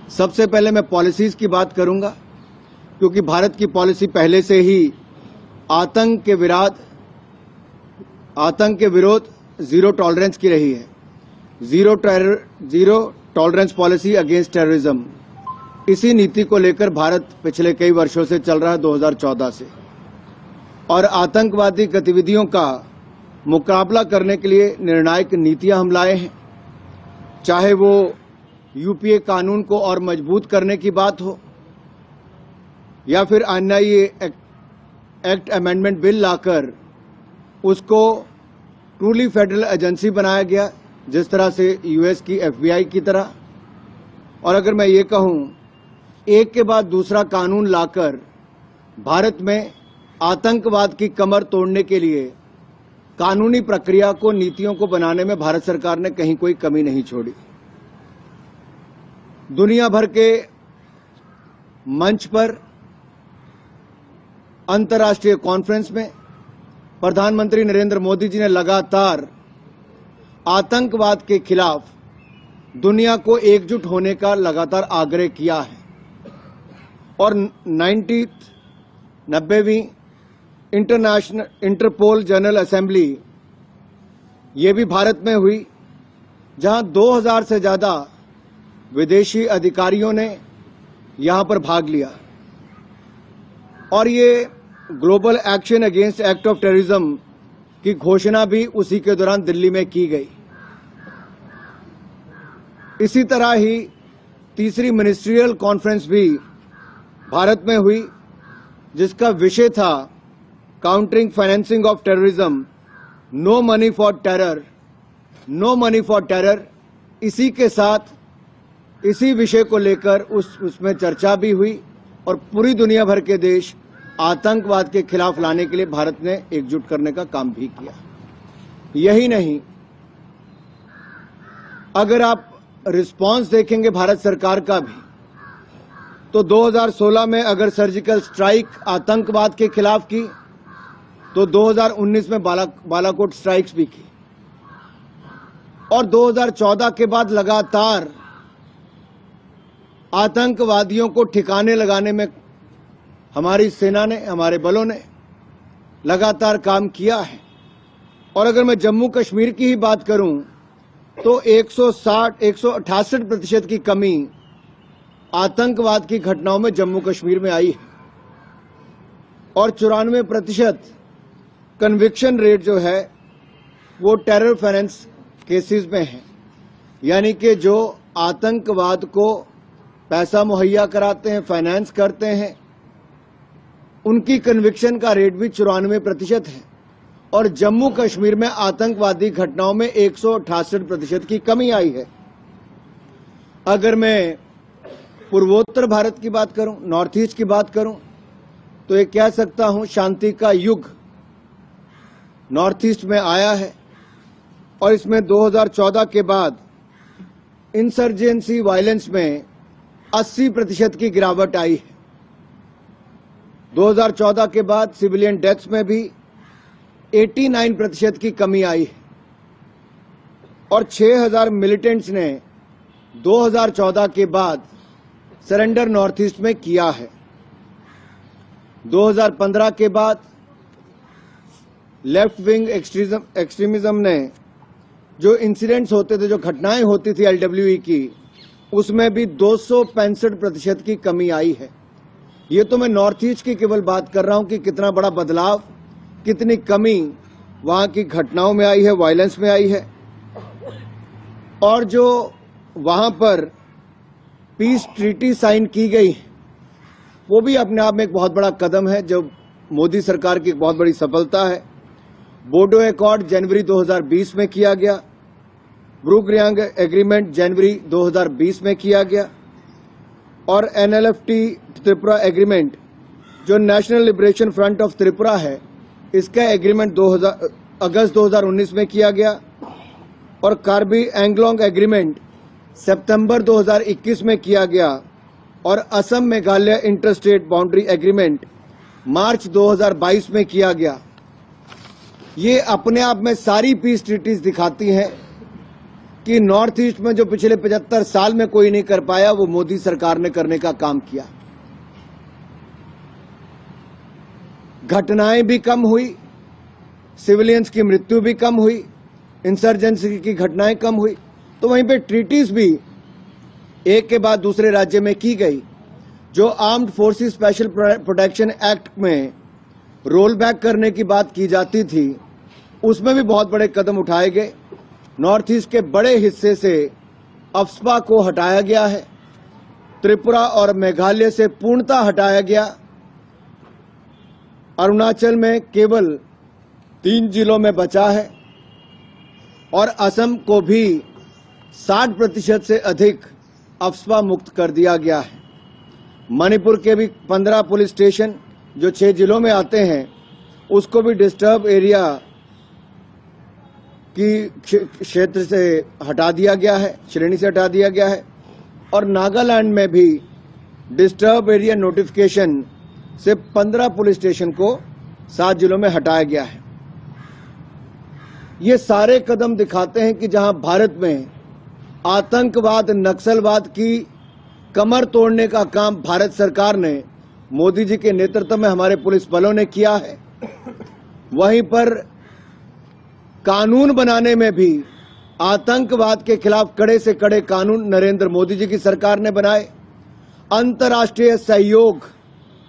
सबसे पहले मैं पॉलिसीज की बात करूंगा, क्योंकि भारत की पॉलिसी पहले से ही आतंक के विरोध जीरो टॉलरेंस की रही है। Zero tolerance policy against terrorism, इसी नीति को लेकर भारत पिछले कई वर्षों से चल रहा है, 2014 से। और आतंकवादी गतिविधियों का मुकाबला करने के लिए निर्णायक नीतियां हम लाए हैं, चाहे वो यूपीए कानून को और मजबूत करने की बात हो, या फिर एनआईए एक्ट अमेंडमेंट बिल लाकर उसको ट्रूली फेडरल एजेंसी बनाया गया, जिस तरह से यूएस की एफबीआई की तरह। और अगर मैं ये कहूं, एक के बाद दूसरा कानून लाकर भारत में आतंकवाद की कमर तोड़ने के लिए कानूनी प्रक्रिया को, नीतियों को बनाने में भारत सरकार ने कहीं कोई कमी नहीं छोड़ी। दुनिया भर के मंच पर, अंतर्राष्ट्रीय कॉन्फ्रेंस में प्रधानमंत्री नरेंद्र मोदी जी ने लगातार आतंकवाद के खिलाफ दुनिया को एकजुट होने का लगातार आग्रह किया है। और 90वीं इंटरपोल जनरल असेंबली ये भी भारत में हुई, जहां 2000 से ज्यादा विदेशी अधिकारियों ने यहां पर भाग लिया। और ये global action against act of terrorism की घोषणा भी उसी के दौरान दिल्ली में की गई। इसी तरह ही तीसरी मिनिस्ट्रियल कॉन्फ्रेंस भी भारत में हुई, जिसका विषय था countering financing of terrorism, no money for terror, no money for terror. इसी के साथ इसी विषय को लेकर उसमें चर्चा भी हुई और पूरी दुनिया भर के देश आतंकवाद के खिलाफ लाने के लिए भारत ने एकजुट करने का काम भी किया। यही नहीं, अगर आप रिस्पांस देखेंगे भारत सरकार का भी, तो 2016 में अगर सर्जिकल स्ट्राइक आतंकवाद के खिलाफ की, तो 2019 में बालाकोट स्ट्राइक्स भी की। और 2014 के बाद लगातार आतंकवादियों को ठिकाने लगाने में हमारी सेना ने, हमारे बलों ने लगातार काम किया है। और अगर मैं जम्मू कश्मीर की ही बात करूं, तो 168% की कमी आतंकवाद की घटनाओं में जम्मू कश्मीर में आई है। और 94% कन्विक्शन रेट जो है वो टेरर फाइनेंस केसेस में है, यानी कि जो आतंकवाद को पैसा मुहैया कराते हैं, फाइनेंस करते हैं, उनकी कन्विक्शन का रेट भी 94% है। और जम्मू कश्मीर में आतंकवादी घटनाओं में 168% की कमी आई है। अगर मैं पूर्वोत्तर भारत की बात करूं, नॉर्थ ईस्ट की बात करूं, तो ये कह सकता हूं शांति का युग नॉर्थ ईस्ट में आया है। और इसमें 2014 के बाद इंसर्जेंसी वायलेंस में 80% की गिरावट आई है। 2014 के बाद सिविलियन डेथ्स में भी 89% की कमी आई है। और 6000 मिलिटेंट्स ने 2014 के बाद सरेंडर नॉर्थ ईस्ट में किया है। 2015 के बाद लेफ्ट विंग एक्सट्रीमिज्म ने जो इंसिडेंट्स होते थे, जो घटनाएं होती थी एलडब्ल्यूई की, उसमें भी 265% की कमी आई है। ये तो मैं नॉर्थ ईस्ट की केवल बात कर रहा हूं कि कितना बड़ा बदलाव, कितनी कमी वहां की घटनाओं में आई है, वायलेंस में आई है। और जो वहां पर पीस ट्रीटी साइन की गई, वो भी अपने आप में एक बहुत बड़ा कदम है, जो मोदी सरकार की एक बहुत बड़ी सफलता है। बोडो एकॉर्ड जनवरी 2020 में किया गया, ब्रूक रियांग एग्रीमेंट जनवरी 2020 में किया गया, और एनएलएफटी त्रिपुरा एग्रीमेंट, जो national liberation front of Tripura है, इसका एग्रीमेंट अगस्त 2019 में किया गया। और कार्बी एंगलोंग एग्रीमेंट सितंबर 2021 में किया गया। और Assam Meghalaya interstate boundary agreement March 2022 में किया गया। ये अपने आप में सारी पीस ट्रीटीज दिखाती हैं कि नॉर्थ ईस्ट में जो पिछले 75 साल में कोई नहीं कर पाया, वो मोदी सरकार ने करने का काम किया। घटनाएं भी कम हुई, सिविलियंस की मृत्यु भी कम हुई, इंसर्जेंसी की घटनाएं कम हुई। तो वहीं पे ट्रीटीज भी एक के बाद दूसरे राज्य में की गई। जो armed forces special protection act में रोल बैक करने की बात की जाती थी, उसमें भी बहुत बड़े कदम उठाए गए। नॉर्थ ईस्ट के बड़े हिस्से से अफ्स्पा को हटाया गया है, त्रिपुरा और मेघालय से पूर्णतः हटाया गया। अरुणाचल में केवल 3 जिलों में बचा है और असम को भी 60% से अधिक अफ्स्पा मुक्त कर दिया गया है। मणिपुर के भी 15 पुलिस स्टेशन जो 6 जिलों में आते हैं, उसको भी डिस्टर्ब एरिया की क्षेत्र से हटा दिया गया है, श्रेणी से हटा दिया गया है। और नागालैंड में भी डिस्टर्ब एरिया नोटिफिकेशन से 15 पुलिस स्टेशन को 7 जिलों में हटाया गया है। ये सारे कदम दिखाते हैं कि जहां भारत में आतंकवाद, नक्सलवाद की कमर तोड़ने का काम भारत सरकार ने, मोदी जी के नेतृत्व में हमारे पुलिस बलों ने किया है, वहीं पर कानून बनाने में भी आतंकवाद के खिलाफ कड़े से कड़े कानून नरेंद्र मोदी जी की सरकार ने बनाए। अंतर्राष्ट्रीय सहयोग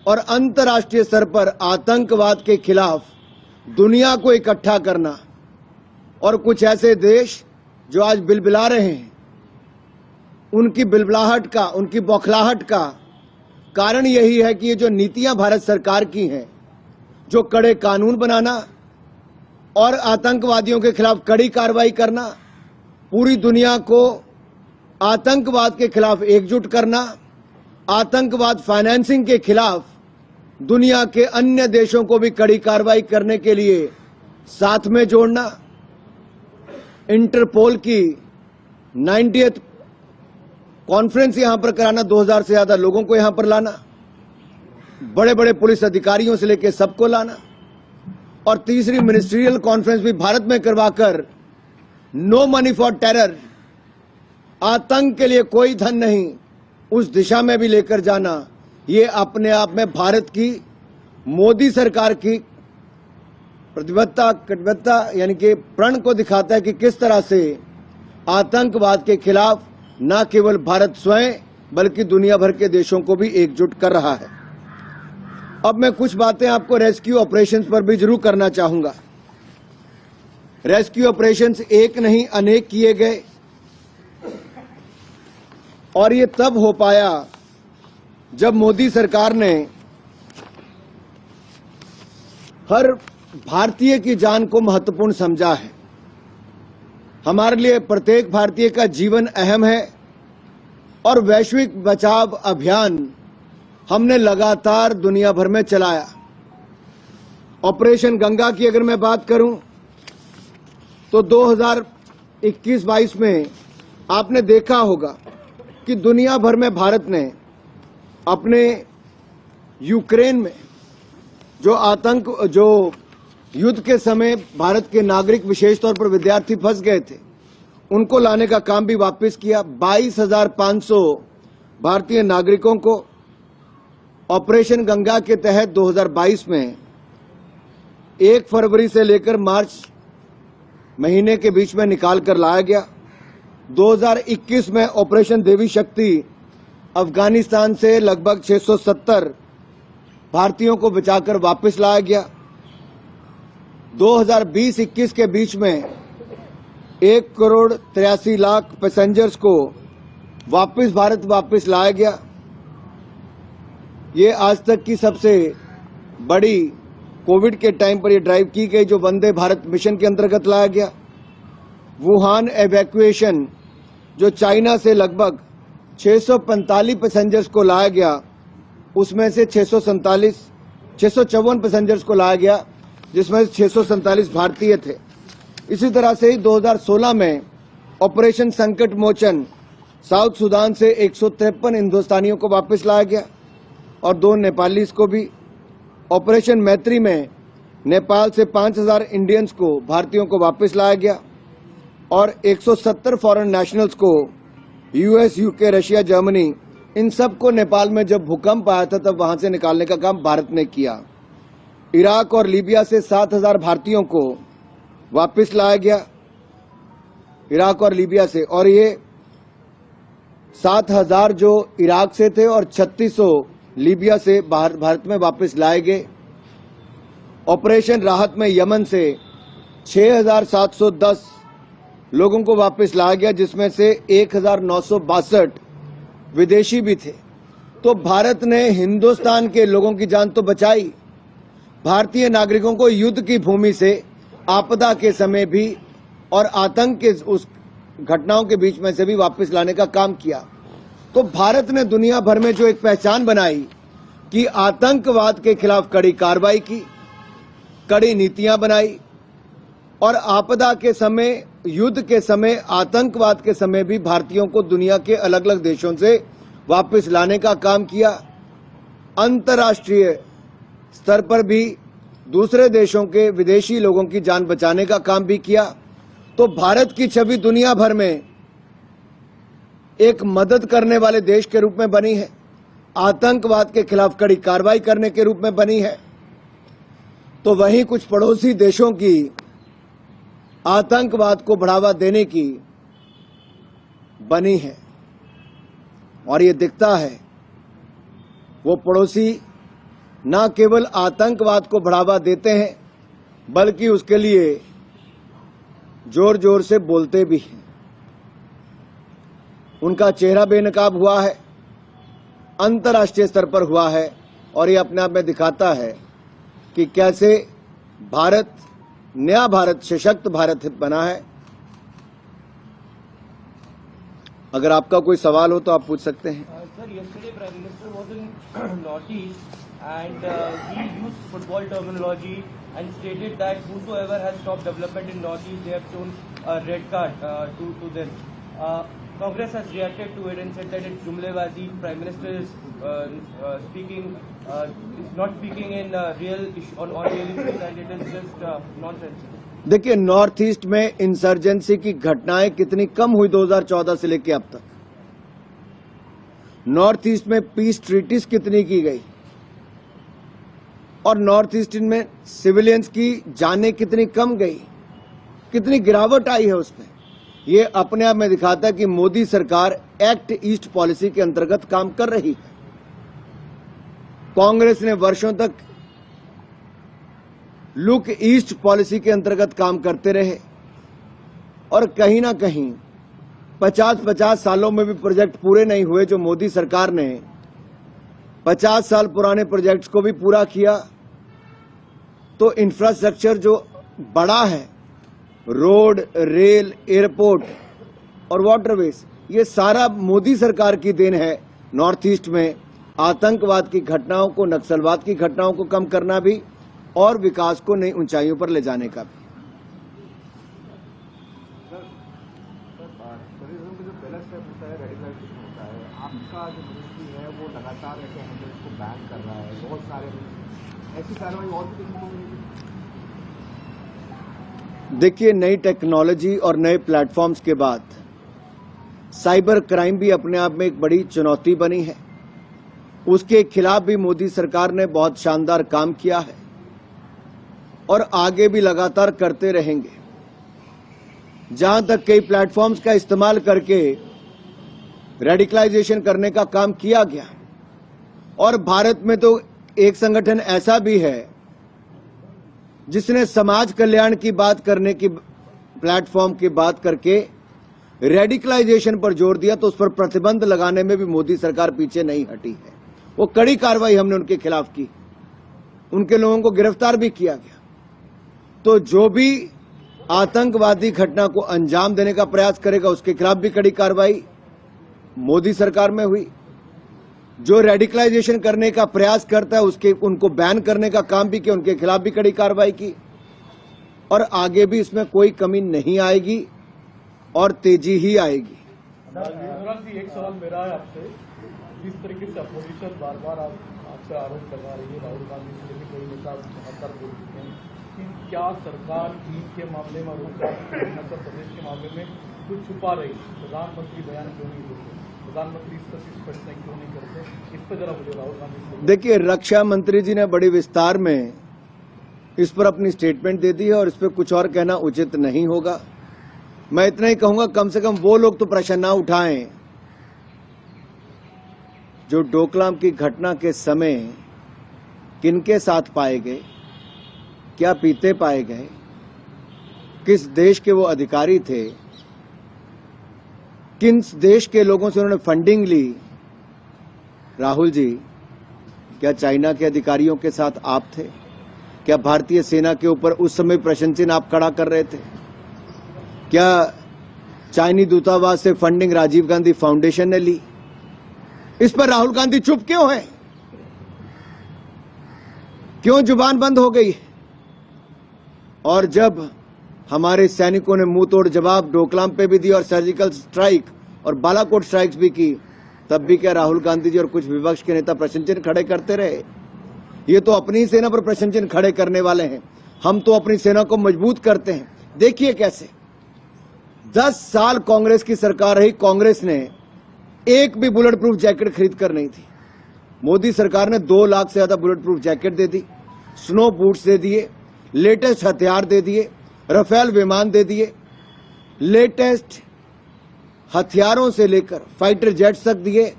और अंतर्राष्ट्रीय स्तर पर आतंकवाद के खिलाफ दुनिया को इकट्ठा करना, और कुछ ऐसे देश जो आज बिलबिला रहे हैं, उनकी बिलबिलाहट का, उनकी बौखलाहट का कारण यही है कि ये जो नीतियां भारत सरकार की हैं, जो कड़े कानून बनाना और आतंकवादियों के खिलाफ कड़ी कार्रवाई करना, पूरी दुनिया को आतंकवाद के खिलाफ एकजुट करना, आतंकवाद फाइनेंसिंग के खिलाफ दुनिया के अन्य देशों को भी कड़ी कार्रवाई करने के लिए साथ में जोड़ना, इंटरपोल की 90th कॉन्फ्रेंस यहां पर कराना, 2000 से ज्यादा लोगों को यहां पर लाना, बड़े बड़े पुलिस अधिकारियों से लेकर सबको लाना, और तीसरी मिनिस्ट्रियल कॉन्फ्रेंस भी भारत में करवाकर नो मनी फॉर टेरर, आतंक के लिए कोई धन नहीं, उस दिशा में भी लेकर जाना। ये अपने आप में भारत की, मोदी सरकार की प्रतिबद्धता, कटिबद्धता यानी कि प्रण को दिखाता है कि किस तरह से आतंकवाद के खिलाफ न केवल भारत स्वयं बल्कि दुनिया भर के देशों को भी एकजुट कर रहा है। अब मैं कुछ बातें आपको रेस्क्यू ऑपरेशंस पर भी जरूर करना चाहूंगा। रेस्क्यू ऑपरेशंस एक नहीं अनेक किए गए, और ये तब हो पाया जब मोदी सरकार ने हर भारतीय की जान को महत्वपूर्ण समझा है। हमारे लिए प्रत्येक भारतीय का जीवन अहम है, और वैश्विक बचाव अभियान हमने लगातार दुनिया भर में चलाया। ऑपरेशन गंगा की अगर मैं बात करूं तो 2021-22 में आपने देखा होगा कि दुनिया भर में भारत ने अपने यूक्रेन में जो युद्ध के समय भारत के नागरिक, विशेष तौर पर विद्यार्थी फंस गए थे, उनको लाने का काम भी वापस किया। 22,500 भारतीय नागरिकों को ऑपरेशन गंगा के तहत 2022 में 1 फरवरी से लेकर मार्च महीने के बीच में निकाल कर लाया गया। 2021 में ऑपरेशन देवी शक्ति अफगानिस्तान से लगभग 670 भारतीयों को बचाकर वापस लाया गया। 2020-21 के बीच में 1,83,00,000 पैसेंजर्स को भारत वापस लाया गया। ये आज तक की सबसे बड़ी कोविड के टाइम पर ये ड्राइव की गई जो वंदे भारत मिशन के अंतर्गत लाया गया। वुहान एवैक्यूएशन जो चाइना से लगभग 645 पैसेंजर्स को लाया गया, उसमें से 654 पैसेंजर्स को लाया गया, जिसमें 647 भारतीय थे। इसी तरह से ही 2016 में ऑपरेशन संकट मोचन साउथ सुदान से 153 हिंदुस्तानियों को वापस लाया गया और 2 नेपालीज को भी। ऑपरेशन मैत्री में नेपाल से 5,000 इंडियंस को, भारतीयों को वापस लाया गया। और 170 फॉरेन नेशनल्स को यूएस, यूके, रशिया, जर्मनी, इन सब को नेपाल में जब भूकंप आया था तब वहां से निकालने का काम भारत ने किया। इराक और लीबिया से 7,000 भारतीयों को वापस लाया गया, इराक और लीबिया से, और ये 7,000 जो इराक से थे और 3600 लीबिया से भारत में वापस लाए गए। ऑपरेशन राहत में यमन से 6,710 लोगों को वापस लाया गया, जिसमें से 1,962 विदेशी भी थे। तो भारत ने हिंदुस्तान के लोगों की जान तो बचाई, भारतीय नागरिकों को युद्ध की भूमि से आपदा के समय भी और आतंक के उस घटनाओं के बीच में से भी वापस लाने का काम किया। तो भारत ने दुनिया भर में जो एक पहचान बनाई कि आतंकवाद के खिलाफ कड़ी कार्रवाई की, कड़ी नीतियां बनाई, और आपदा के समय, युद्ध के समय, आतंकवाद के समय भी भारतीयों को दुनिया के अलग अलग देशों से वापस लाने का काम किया। अंतर्राष्ट्रीय स्तर पर भी दूसरे देशों के विदेशी लोगों की जान बचाने का काम भी किया। तो भारत की छवि दुनिया भर में एक मदद करने वाले देश के रूप में बनी है, आतंकवाद के खिलाफ कड़ी कार्रवाई करने के रूप में बनी है। तो वहीं कुछ पड़ोसी देशों की आतंकवाद को बढ़ावा देने की बनी है, और ये दिखता है वो पड़ोसी न केवल आतंकवाद को बढ़ावा देते हैं बल्कि उसके लिए जोर जोर से बोलते भी हैं। उनका चेहरा बेनकाब हुआ है, अंतर्राष्ट्रीय स्तर पर हुआ है, और ये अपने आप में दिखाता है कि कैसे भारत, नया भारत, सशक्त भारत बना है। अगर आपका कोई सवाल हो तो आप पूछ सकते हैं। Sir, yesterday Prime Minister was in Northeast and he used football terminology and stated that whosoever has stopped development in Northeast, they have shown a red card to them. Congress has reacted to it and said that it's jumlebazi. Prime Minister is not speaking in real on real issues and it is just nonsense. देखिए, north east में insurgency की घटनाएं कितनी कम हुई 2014 से लेकर अब तक। नॉर्थ ईस्ट में पीस ट्रीटीज कितनी की गई, और नॉर्थ ईस्ट में सिविलियंस की जानें कितनी कम गई, कितनी गिरावट आई है उसमें। ये अपने आप में दिखाता है कि मोदी सरकार एक्ट ईस्ट पॉलिसी के अंतर्गत काम कर रही है। कांग्रेस ने वर्षों तक लुक ईस्ट पॉलिसी के अंतर्गत काम करते रहे, और कहीं ना कहीं 50 सालों में भी प्रोजेक्ट पूरे नहीं हुए। जो मोदी सरकार ने 50 साल पुराने प्रोजेक्ट्स को भी पूरा किया। तो इंफ्रास्ट्रक्चर जो बड़ा है, रोड, रेल, एयरपोर्ट और वाटरवेज, ये सारा मोदी सरकार की देन है। नॉर्थ ईस्ट में आतंकवाद की घटनाओं को, नक्सलवाद की घटनाओं को कम करना भी और विकास को नई ऊंचाइयों पर ले जाने का भी। जो पहला स्टेप होता है रेडिकलाइजेशन होता है, आपका जो मिनिस्ट्री है वो लगातार ऐसे हैंडल्स को बैन कर रहा है। बहुत सारे ऐसी कार्रवाई और भी देखने को मिलेगी। देखिए, नई टेक्नोलॉजी और नए प्लेटफॉर्म्स के बाद साइबर क्राइम भी अपने आप में एक बड़ी चुनौती बनी है। उसके खिलाफ भी मोदी सरकार ने बहुत शानदार काम किया है और आगे भी लगातार करते रहेंगे। जहां तक कई प्लेटफॉर्म्स का इस्तेमाल करके रेडिकलाइजेशन करने का काम किया गया, और भारत में तो एक संगठन ऐसा भी है जिसने समाज कल्याण की बात करने की प्लेटफॉर्म की बात करके रेडिकलाइजेशन पर जोर दिया, तो उस पर प्रतिबंध लगाने में भी मोदी सरकार पीछे नहीं हटी है। वो कड़ी कार्रवाई हमने उनके खिलाफ की, उनके लोगों को गिरफ्तार भी किया गया। तो जो भी आतंकवादी घटना को अंजाम देने का प्रयास करेगा उसके खिलाफ भी कड़ी कार्रवाई मोदी सरकार में हुई। जो रेडिकलाइजेशन करने का प्रयास करता है उनको बैन करने का काम भी किया, उनके खिलाफ भी कड़ी कार्रवाई की, और आगे भी इसमें कोई कमी नहीं आएगी और तेजी ही आएगी। एक सवाल मेरा है आपसे जिस तरीके से अपोजिशन बार बार आपसे आरोप लगा रही है, राहुल गांधी से भी कोई नेता लगातार बोल चुके हैं कि क्या सरकार ईद के मामले में और अरुणाचल प्रदेश के मामले में कुछ छुपा रही, प्रधानमंत्री बयान क्यों नहीं देते, प्रधानमंत्री इस पर स्पष्ट क्यों नहीं करते, इस पर जरा मुझे राहुल गांधी। देखिए, रक्षा मंत्री जी ने बड़ी विस्तार में इस पर अपनी स्टेटमेंट दे दी है और इस पर कुछ और कहना उचित नहीं होगा। मैं इतना ही कहूंगा, कम से कम वो लोग तो प्रश्न ना उठाएं जो डोकलाम की घटना के समय किनके साथ पाए गए, क्या पीते पाए गए, किस देश के वो अधिकारी थे, किन देश के लोगों से उन्होंने फंडिंग ली। राहुल जी, क्या चाइना के अधिकारियों के साथ आप थे? क्या भारतीय सेना के ऊपर उस समय प्रश्न चिन्ह आप खड़ा कर रहे थे? क्या चाइनी दूतावास से फंडिंग राजीव गांधी फाउंडेशन ने ली? इस पर राहुल गांधी चुप क्यों है? क्यों जुबान बंद हो गई? और जब हमारे सैनिकों ने मुंह तोड़ जवाब डोकलाम पे भी दिया और सर्जिकल स्ट्राइक और बालाकोट स्ट्राइक्स भी की, तब भी क्या राहुल गांधी जी और कुछ विपक्ष के नेता प्रश्न चिन्ह खड़े करते रहे? ये तो अपनी सेना पर प्रश्न चिन्ह खड़े करने वाले हैं। हम तो अपनी सेना को मजबूत करते हैं। देखिए कैसे 10 साल कांग्रेस की सरकार रही, कांग्रेस ने एक भी बुलेट प्रूफ जैकेट खरीद कर नहीं थी। मोदी सरकार ने 2 लाख से ज्यादा बुलेट प्रूफ जैकेट दे दी, स्नो बूट्स दे दिए, लेटेस्ट हथियार दे दिए, राफेल विमान दे दिए, लेटेस्ट हथियारों से लेकर फाइटर जेट्स तक दिए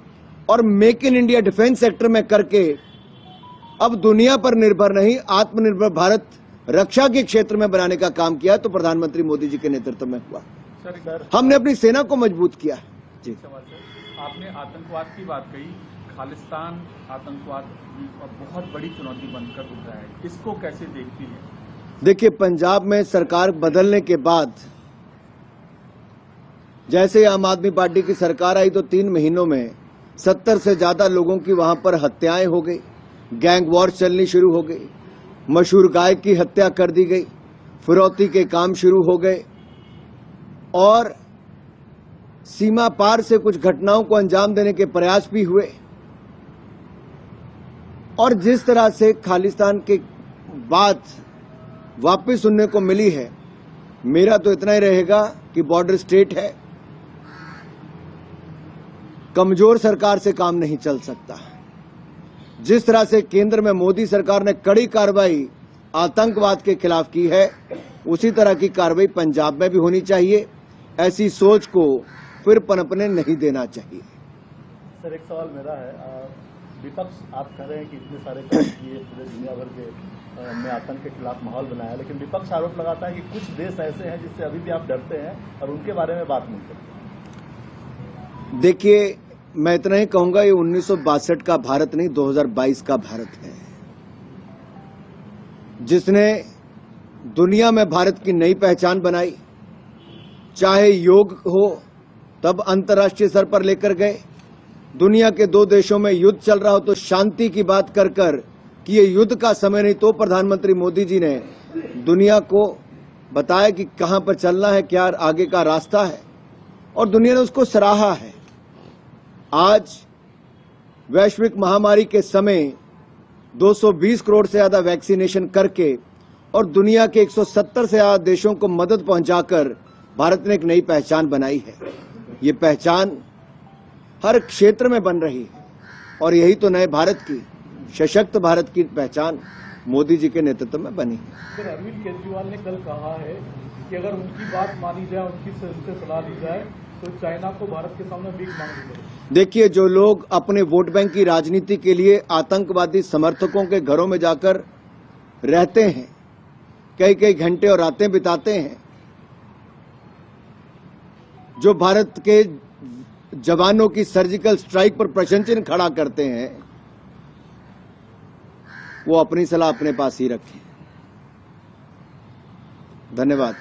और make in India defence sector में करके अब दुनिया पर निर्भर नहीं, आत्मनिर्भर भारत रक्षा के क्षेत्र में बनाने का काम किया। तो प्रधानमंत्री मोदी जी के नेतृत्व में हुआ। हमने अपनी सेना को मजबूत किया। जी, आपने आतंकवाद की बात कही, खालिस्तान आतंकवाद बहुत बड़ी चुनौती बनकर उभरा है, इसको कैसे देखती है? देखिए, पंजाब में सरकार बदलने के बाद जैसे आम आदमी पार्टी की सरकार आई तो 3 महीनों में 70 से ज्यादा लोगों की वहां पर हत्याएं हो गई, गैंग वॉर चलनी शुरू हो गई, मशहूर गायक की हत्या कर दी गई, फिरौती के काम शुरू हो गए और सीमा पार से कुछ घटनाओं को अंजाम देने के प्रयास भी हुए। और जिस तरह से खालिस्तान के बात वापस सुनने को मिली है, मेरा तो इतना ही रहेगा कि बॉर्डर स्टेट है, कमजोर सरकार से काम नहीं चल सकता। जिस तरह से केंद्र में मोदी सरकार ने कड़ी कार्रवाई आतंकवाद के खिलाफ की है, उसी तरह की कार्रवाई पंजाब में भी होनी चाहिए। ऐसी सोच को फिर पनपने नहीं देना चाहिए। सर, एक सवाल मेरा है, विपक्ष आप कह रहे हैं कि इतने सारे काम किए, पूरे दुनिया भर के में आतंक के खिलाफ माहौल बनाया, लेकिन विपक्ष आरोप लगाता है कि कुछ देश ऐसे हैं जिससे अभी भी आप डरते हैं और उनके बारे में बात नहीं करते। देखिए, मैं इतना ही कहूंगा, ये 1962 का भारत नहीं, 2022 का भारत है, जिसने दुनिया में भारत की नई पहचान बनाई। चाहे योग हो तब अंतर्राष्ट्रीय स्तर पर लेकर गए, दुनिया के 2 देशों में युद्ध चल रहा हो तो शांति की बात कर कि ये युद्ध का समय नहीं, तो प्रधानमंत्री मोदी जी ने दुनिया को बताया कि कहां पर चलना है, क्या आगे का रास्ता है, और दुनिया ने उसको सराहा है। आज वैश्विक महामारी के समय 220 करोड़ से ज्यादा वैक्सीनेशन करके और दुनिया के 170 से ज्यादा देशों को मदद पहुंचाकर भारत ने एक नई पहचान बनाई है। ये पहचान हर क्षेत्र में बन रही है और यही तो नए भारत की, सशक्त भारत की पहचान मोदी जी के नेतृत्व में बनी है। सर, अरविंद केजरीवाल ने कल कहा है कि अगर उनकी बात मानी जाए, उनसे सलाह ली जाए तो चाइना को भारत के सामने भीख मांगनी पड़ेगी। देखिए, जो लोग अपने वोट बैंक की राजनीति के लिए आतंकवादी समर्थकों के घरों में जाकर रहते हैं, कई घंटे और रातें बिताते हैं, जो भारत के जवानों की सर्जिकल स्ट्राइक पर प्रश्न चिन्ह खड़ा करते हैं, वो अपनी सलाह अपने पास ही रखें। धन्यवाद।